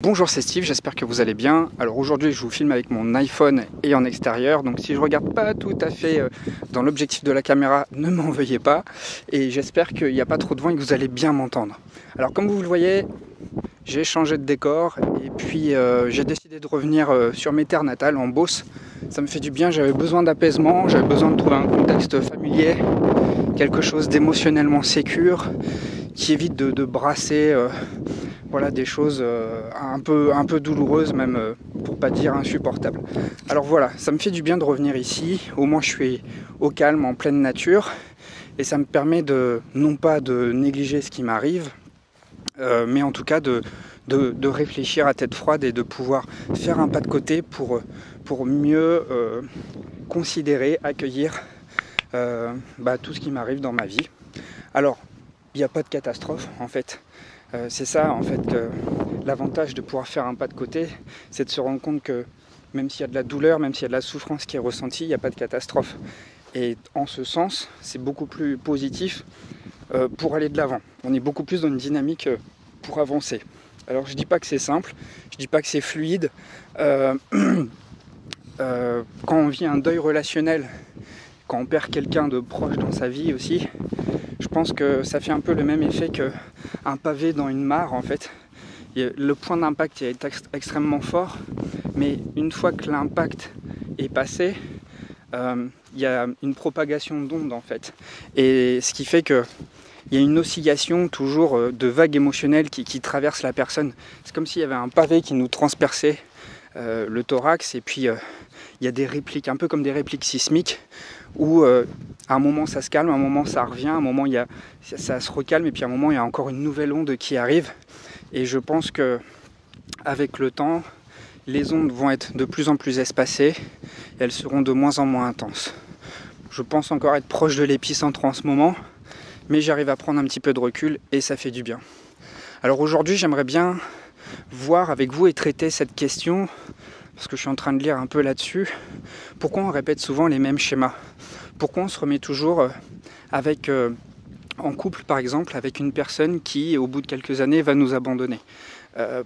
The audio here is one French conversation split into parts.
Bonjour, c'est Steve, j'espère que vous allez bien. Alors aujourd'hui je vous filme avec mon iPhone et en extérieur, donc si je regarde pas tout à fait dans l'objectif de la caméra, ne m'en veuillez pas. Et j'espère qu'il n'y a pas trop de vent et que vous allez bien m'entendre. Alors comme vous le voyez, j'ai changé de décor et puis j'ai décidé de revenir sur mes terres natales en Beauce. Ça me fait du bien, j'avais besoin d'apaisement, j'avais besoin de trouver un contexte familier, quelque chose d'émotionnellement sécure, qui évite de brasser voilà, des choses un peu douloureuses, même pour pas dire insupportables. Alors voilà, ça me fait du bien de revenir ici, au moins je suis au calme, en pleine nature, et ça me permet non pas de négliger ce qui m'arrive, mais en tout cas de réfléchir à tête froide et de pouvoir faire un pas de côté pour mieux considérer, accueillir tout ce qui m'arrive dans ma vie. Alors, il n'y a pas de catastrophe en fait. C'est ça en fait que l'avantage de pouvoir faire un pas de côté, c'est de se rendre compte que même s'il y a de la douleur, même s'il y a de la souffrance qui est ressentie, il n'y a pas de catastrophe. Et en ce sens, c'est beaucoup plus positif pour aller de l'avant. On est beaucoup plus dans une dynamique pour avancer. Alors je dis pas que c'est simple, je dis pas que c'est fluide. Quand on vit un deuil relationnel, quand on perd quelqu'un de proche dans sa vie aussi, je pense que ça fait un peu le même effet qu'un pavé dans une mare en fait. Le point d'impact est extrêmement fort, mais une fois que l'impact est passé, il y a une propagation d'ondes en fait. Et ce qui fait qu'il y a une oscillation toujours de vagues émotionnelles qui traversent la personne. C'est comme s'il y avait un pavé qui nous transperçait le thorax, et puis il y a des répliques, un peu comme des répliques sismiques, où à un moment ça se calme, à un moment ça revient, à un moment ça se recalme, et puis à un moment il y a encore une nouvelle onde qui arrive. Et je pense que avec le temps, les ondes vont être de plus en plus espacées, et elles seront de moins en moins intenses. Je pense encore être proche de l'épicentre en ce moment, mais j'arrive à prendre un petit peu de recul et ça fait du bien. Alors aujourd'hui j'aimerais bien voir avec vous et traiter cette question, parce que je suis en train de lire un peu là-dessus. Pourquoi on répète souvent les mêmes schémas? Pourquoi on se remet toujours en couple par exemple avec une personne qui au bout de quelques années va nous abandonner?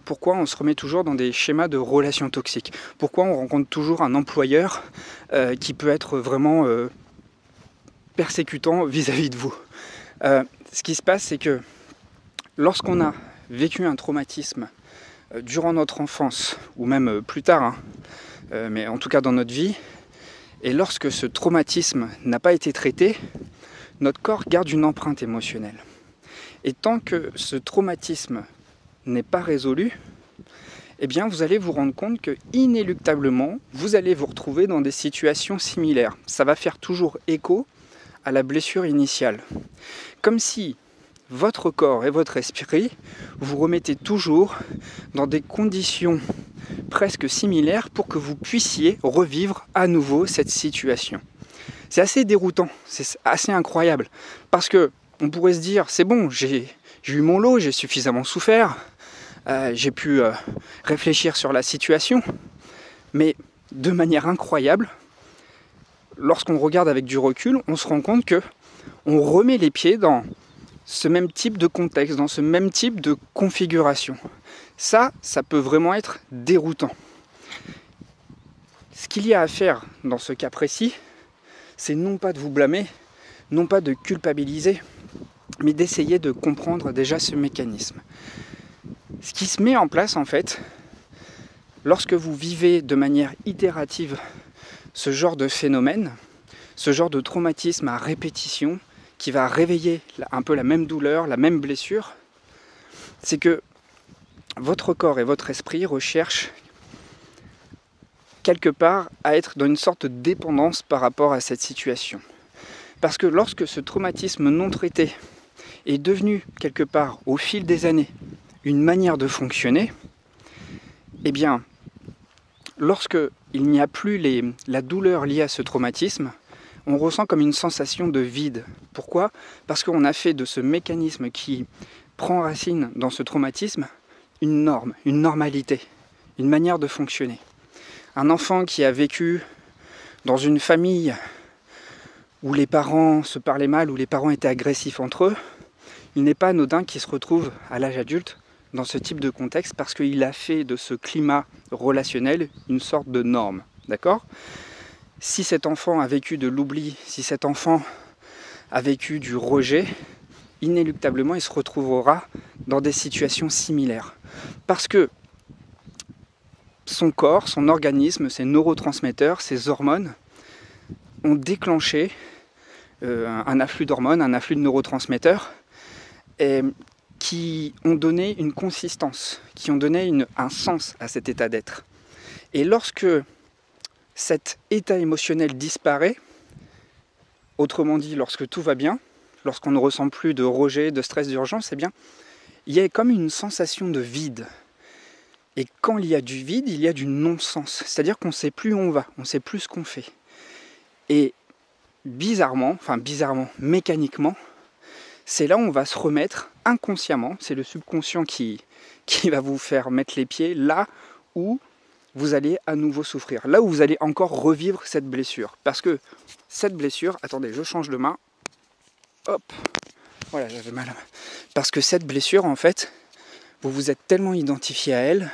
Pourquoi on se remet toujours dans des schémas de relations toxiques? Pourquoi on rencontre toujours un employeur qui peut être vraiment persécutant vis-à-vis de vous? Ce qui se passe, c'est que lorsqu'on a vécu un traumatisme durant notre enfance, ou même plus tard, mais en tout cas dans notre vie, et lorsque ce traumatisme n'a pas été traité, notre corps garde une empreinte émotionnelle. Et tant que ce traumatisme n'est pas résolu, eh bien vous allez vous rendre compte que inéluctablement, vous allez vous retrouver dans des situations similaires. Ça va faire toujours écho à la blessure initiale. Comme si votre corps et votre esprit vous remettez toujours dans des conditions presque similaires pour que vous puissiez revivre à nouveau cette situation. C'est assez déroutant, c'est assez incroyable, parce que on pourrait se dire c'est bon, j'ai eu mon lot, j'ai suffisamment souffert, j'ai pu réfléchir sur la situation, mais de manière incroyable, lorsqu'on regarde avec du recul, on se rend compte que on remet les pieds dans ce même type de contexte, dans ce même type de configuration. Ça peut vraiment être déroutant. Ce qu'il y a à faire dans ce cas précis, c'est non pas de vous blâmer, non pas de culpabiliser, mais d'essayer de comprendre déjà ce mécanisme. Ce qui se met en place en fait, lorsque vous vivez de manière itérative ce genre de phénomène, ce genre de traumatisme à répétition, qui va réveiller un peu la même douleur, la même blessure, c'est que votre corps et votre esprit recherchent quelque part à être dans une sorte de dépendance par rapport à cette situation. Parce que lorsque ce traumatisme non traité est devenu quelque part au fil des années une manière de fonctionner, eh bien, lorsque il n'y a plus la douleur liée à ce traumatisme, on ressent comme une sensation de vide. Pourquoi? Parce qu'on a fait de ce mécanisme qui prend racine dans ce traumatisme une norme, une normalité, une manière de fonctionner. Un enfant qui a vécu dans une famille où les parents se parlaient mal, où les parents étaient agressifs entre eux, il n'est pas anodin qu'il se retrouve à l'âge adulte dans ce type de contexte parce qu'il a fait de ce climat relationnel une sorte de norme, d'accord ? Si cet enfant a vécu de l'oubli, si cet enfant a vécu du rejet, inéluctablement il se retrouvera dans des situations similaires. Parce que son corps, son organisme, ses neurotransmetteurs, ses hormones ont déclenché un afflux d'hormones, un afflux de neurotransmetteurs qui ont donné une consistance, qui ont donné un sens à cet état d'être. Et lorsque cet état émotionnel disparaît, autrement dit, lorsque tout va bien, lorsqu'on ne ressent plus de rejet, de stress, d'urgence, eh bien, il y a comme une sensation de vide. Et quand il y a du vide, il y a du non-sens. C'est-à-dire qu'on ne sait plus où on va, on ne sait plus ce qu'on fait. Et bizarrement, mécaniquement, c'est là où on va se remettre inconsciemment, c'est le subconscient qui va vous faire mettre les pieds là où vous allez à nouveau souffrir, là où vous allez encore revivre cette blessure. Parce que cette blessure, attendez, je change de main, hop, voilà, j'avais mal. Parce que cette blessure, en fait, vous vous êtes tellement identifié à elle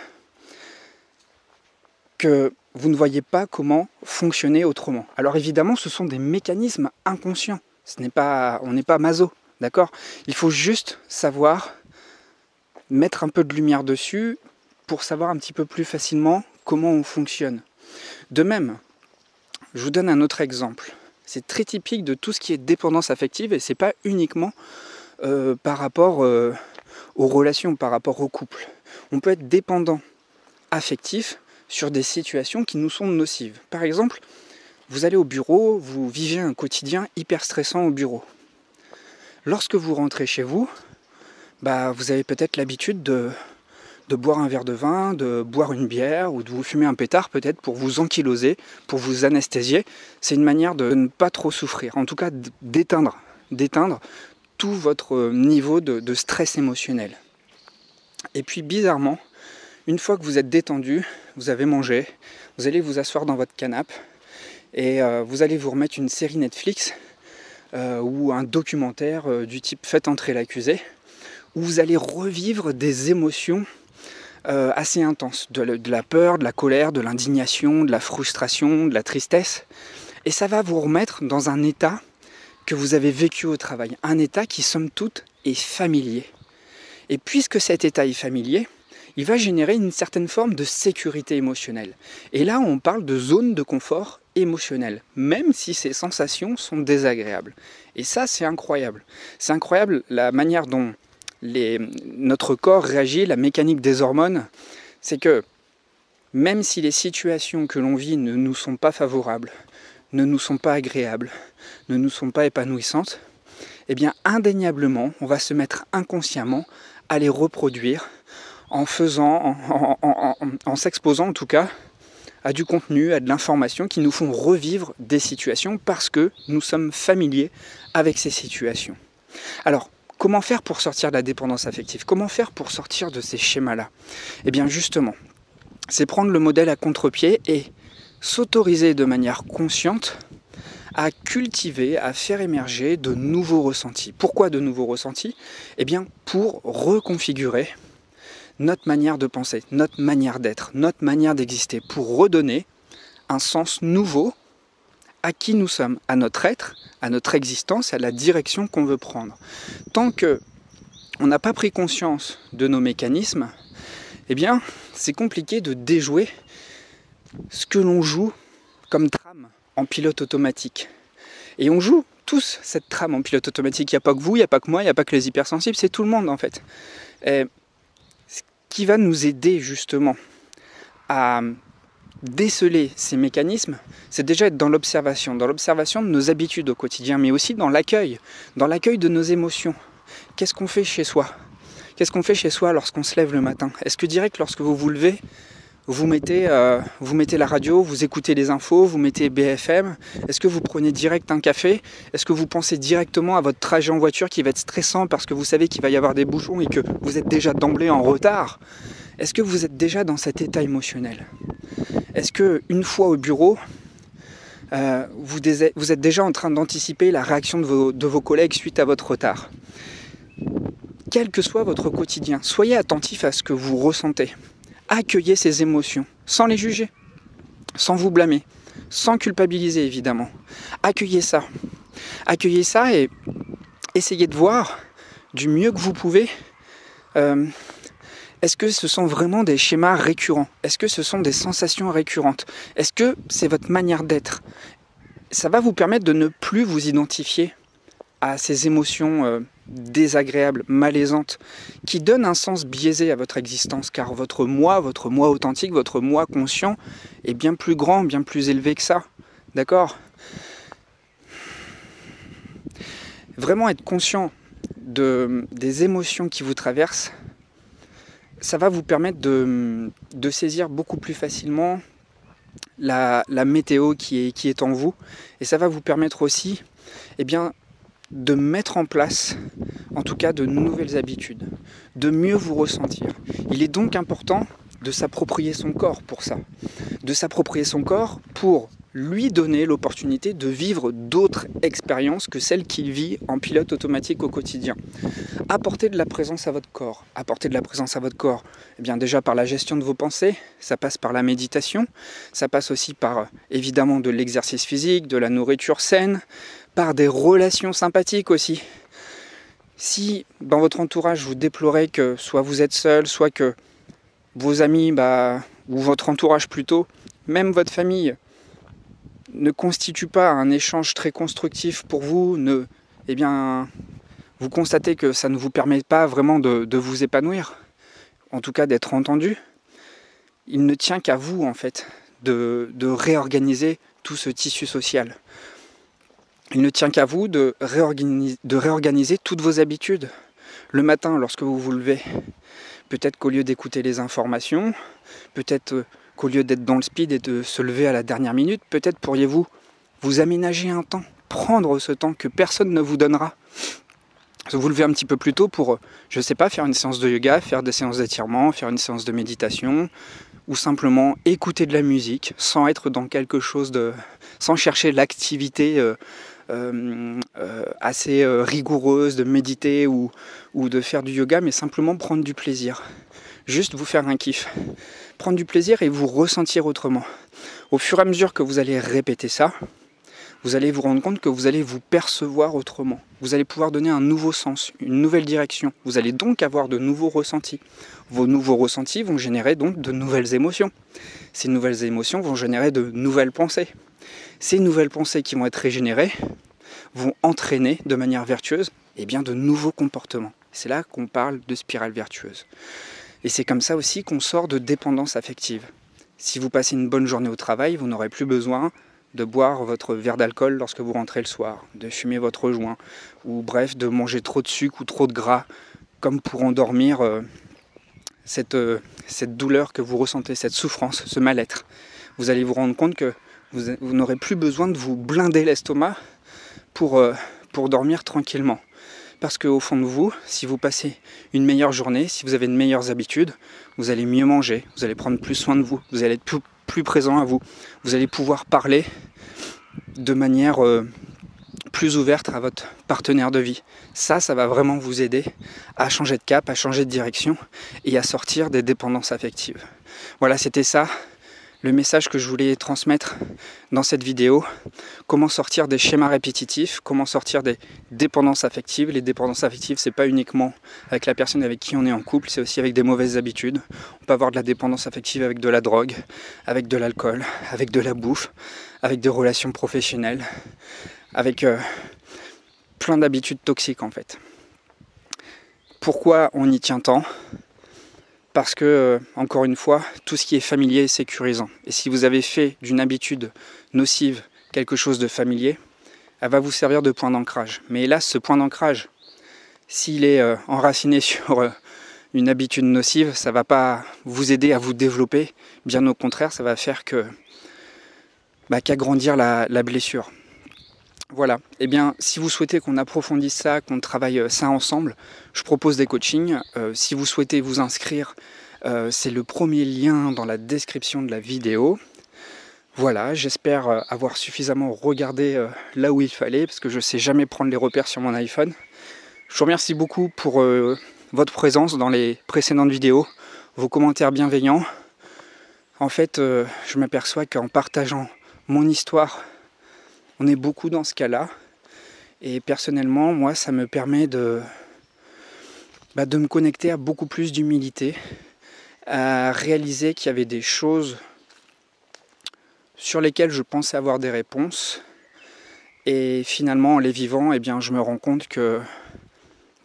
que vous ne voyez pas comment fonctionner autrement. Alors évidemment, ce sont des mécanismes inconscients. On n'est pas maso, d'accord ? Il faut juste savoir mettre un peu de lumière dessus pour savoir un petit peu plus facilement comment on fonctionne. De même, je vous donne un autre exemple. C'est très typique de tout ce qui est dépendance affective et c'est pas uniquement par rapport aux relations, par rapport au couple. On peut être dépendant affectif sur des situations qui nous sont nocives. Par exemple, vous allez au bureau, vous vivez un quotidien hyper stressant au bureau. Lorsque vous rentrez chez vous, vous avez peut-être l'habitude de boire un verre de vin, de boire une bière ou de vous fumer un pétard peut-être pour vous ankyloser, pour vous anesthésier. C'est une manière de ne pas trop souffrir, en tout cas d'éteindre tout votre niveau de stress émotionnel. Et puis bizarrement, une fois que vous êtes détendu, vous avez mangé, vous allez vous asseoir dans votre canapé et vous allez vous remettre une série Netflix ou un documentaire du type Faites entrer l'accusé, où vous allez revivre des émotions assez intenses, de la peur, de la colère, de l'indignation, de la frustration, de la tristesse. Et ça va vous remettre dans un état que vous avez vécu au travail, un état qui, somme toute, est familier. Et puisque cet état est familier, il va générer une certaine forme de sécurité émotionnelle. Et là, on parle de zone de confort émotionnel, même si ces sensations sont désagréables. Et ça, c'est incroyable. C'est incroyable la manière dont notre corps réagit, la mécanique des hormones. C'est que même si les situations que l'on vit ne nous sont pas favorables, ne nous sont pas agréables, ne nous sont pas épanouissantes, eh bien indéniablement, on va se mettre inconsciemment à les reproduire en s'exposant en tout cas à du contenu, à de l'information qui nous font revivre des situations parce que nous sommes familiers avec ces situations. Alors, comment faire pour sortir de la dépendance affective ? Comment faire pour sortir de ces schémas-là ? Eh bien justement, c'est prendre le modèle à contre-pied et s'autoriser de manière consciente à cultiver, à faire émerger de nouveaux ressentis. Pourquoi de nouveaux ressentis ? Eh bien pour reconfigurer notre manière de penser, notre manière d'être, notre manière d'exister, pour redonner un sens nouveau à qui nous sommes, à notre être, à notre existence, à la direction qu'on veut prendre. Tant que on n'a pas pris conscience de nos mécanismes, eh bien, c'est compliqué de déjouer ce que l'on joue comme trame en pilote automatique. Et on joue tous cette trame en pilote automatique. Il n'y a pas que vous, il n'y a pas que moi, il n'y a pas que les hypersensibles, c'est tout le monde en fait. Et ce qui va nous aider justement à déceler ces mécanismes, c'est déjà être dans l'observation de nos habitudes au quotidien, mais aussi dans l'accueil de nos émotions. Qu'est-ce qu'on fait chez soi ? Qu'est-ce qu'on fait chez soi lorsqu'on se lève le matin ? Est-ce que direct lorsque vous vous levez, vous mettez la radio, vous écoutez les infos, vous mettez BFM ? Est-ce que vous prenez direct un café ? Est-ce que vous pensez directement à votre trajet en voiture qui va être stressant parce que vous savez qu'il va y avoir des bouchons et que vous êtes déjà d'emblée en retard ? Est-ce que vous êtes déjà dans cet état émotionnel ? Est-ce qu'une fois au bureau, vous êtes déjà en train d'anticiper la réaction de vos collègues suite à votre retard ? quel que soit votre quotidien, soyez attentif à ce que vous ressentez. Accueillez ces émotions, sans les juger, sans vous blâmer, sans culpabiliser évidemment. Accueillez ça et essayez de voir du mieux que vous pouvez. Est-ce que ce sont vraiment des schémas récurrents? Est-ce que ce sont des sensations récurrentes? Est-ce que c'est votre manière d'être? Ça va vous permettre de ne plus vous identifier à ces émotions désagréables, malaisantes, qui donnent un sens biaisé à votre existence, car votre moi authentique, votre moi conscient est bien plus grand, bien plus élevé que ça. D'accord? Vraiment être conscient des émotions qui vous traversent, ça va vous permettre de saisir beaucoup plus facilement la météo qui est en vous, et ça va vous permettre aussi de mettre en place, en tout cas, de nouvelles habitudes, de mieux vous ressentir. Il est donc important de s'approprier son corps pour ça, de s'approprier son corps pour lui donner l'opportunité de vivre d'autres expériences que celles qu'il vit en pilote automatique au quotidien. Apportez de la présence à votre corps. Apporter de la présence à votre corps, déjà par la gestion de vos pensées, ça passe par la méditation, ça passe aussi par évidemment de l'exercice physique, de la nourriture saine, par des relations sympathiques aussi. Si dans votre entourage vous déplorez que soit vous êtes seul, soit que vos amis, ou votre entourage plutôt, même votre famille, ne constitue pas un échange très constructif pour vous, vous constatez que ça ne vous permet pas vraiment de vous épanouir, en tout cas d'être entendu, il ne tient qu'à vous en fait de réorganiser tout ce tissu social. Il ne tient qu'à vous de réorganiser toutes vos habitudes. Le matin, lorsque vous vous levez, peut-être qu'au lieu d'écouter les informations, peut-être qu'au lieu d'être dans le speed et de se lever à la dernière minute, peut-être pourriez-vous vous aménager un temps, prendre ce temps que personne ne vous donnera. Vous lever un petit peu plus tôt pour, je ne sais pas, faire une séance de yoga, faire des séances d'étirement, faire une séance de méditation, ou simplement écouter de la musique sans être dans quelque chose sans chercher l'activité assez rigoureuse de méditer ou de faire du yoga, mais simplement prendre du plaisir. Juste vous faire un kiff. Prendre du plaisir et vous ressentir autrement. Au fur et à mesure que vous allez répéter ça, vous allez vous rendre compte que vous allez vous percevoir autrement. Vous allez pouvoir donner un nouveau sens, une nouvelle direction. Vous allez donc avoir de nouveaux ressentis. Vos nouveaux ressentis vont générer donc de nouvelles émotions. Ces nouvelles émotions vont générer de nouvelles pensées. Ces nouvelles pensées qui vont être régénérées vont entraîner de manière vertueuse de nouveaux comportements. C'est là qu'on parle de spirale vertueuse. Et c'est comme ça aussi qu'on sort de dépendance affective. Si vous passez une bonne journée au travail, vous n'aurez plus besoin de boire votre verre d'alcool lorsque vous rentrez le soir, de fumer votre joint, ou bref, de manger trop de sucre ou trop de gras, comme pour endormir cette douleur que vous ressentez, cette souffrance, ce mal-être. Vous allez vous rendre compte que vous n'aurez plus besoin de vous blinder l'estomac pour dormir tranquillement. Parce qu'au fond de vous, si vous passez une meilleure journée, si vous avez de meilleures habitudes, vous allez mieux manger, vous allez prendre plus soin de vous, vous allez être plus présent à vous, vous allez pouvoir parler de manière plus ouverte à votre partenaire de vie. Ça va vraiment vous aider à changer de cap, à changer de direction et à sortir des dépendances affectives. Voilà, c'était ça le message que je voulais transmettre dans cette vidéo. Comment sortir des schémas répétitifs, comment sortir des dépendances affectives. Les dépendances affectives, c'est pas uniquement avec la personne avec qui on est en couple, c'est aussi avec des mauvaises habitudes. On peut avoir de la dépendance affective avec de la drogue, avec de l'alcool, avec de la bouffe, avec des relations professionnelles, avec plein d'habitudes toxiques en fait. Pourquoi on y tient tant ? Parce que, encore une fois, tout ce qui est familier est sécurisant. Et si vous avez fait d'une habitude nocive quelque chose de familier, elle va vous servir de point d'ancrage. Mais hélas, ce point d'ancrage, s'il est enraciné sur une habitude nocive, ça ne va pas vous aider à vous développer. Bien au contraire, ça va faire qu'agrandir la blessure. Voilà, si vous souhaitez qu'on approfondisse ça, qu'on travaille ça ensemble, je propose des coachings. Si vous souhaitez vous inscrire, c'est le premier lien dans la description de la vidéo. Voilà, j'espère avoir suffisamment regardé là où il fallait, parce que je ne sais jamais prendre les repères sur mon iPhone. Je vous remercie beaucoup pour votre présence dans les précédentes vidéos, vos commentaires bienveillants. En fait, je m'aperçois qu'en partageant mon histoire, on est beaucoup dans ce cas-là. Et personnellement, moi, ça me permet de me connecter à beaucoup plus d'humilité, à réaliser qu'il y avait des choses sur lesquelles je pensais avoir des réponses. Et finalement, en les vivant, eh bien, je me rends compte que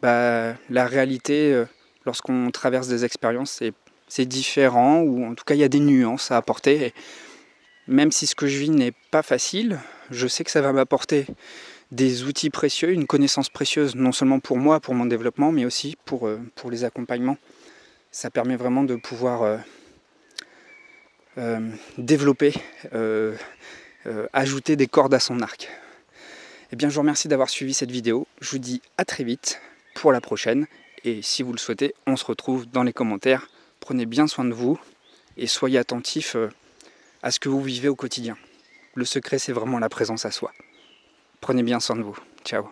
la réalité, lorsqu'on traverse des expériences, c'est différent, ou en tout cas, il y a des nuances à apporter. Et même si ce que je vis n'est pas facile, je sais que ça va m'apporter des outils précieux, une connaissance précieuse, non seulement pour moi, pour mon développement, mais aussi pour les accompagnements. Ça permet vraiment de pouvoir développer, ajouter des cordes à son arc. Eh bien, je vous remercie d'avoir suivi cette vidéo. Je vous dis à très vite pour la prochaine. Et si vous le souhaitez, on se retrouve dans les commentaires. Prenez bien soin de vous et soyez attentifs à ce que vous vivez au quotidien. Le secret, c'est vraiment la présence à soi. Prenez bien soin de vous. Ciao.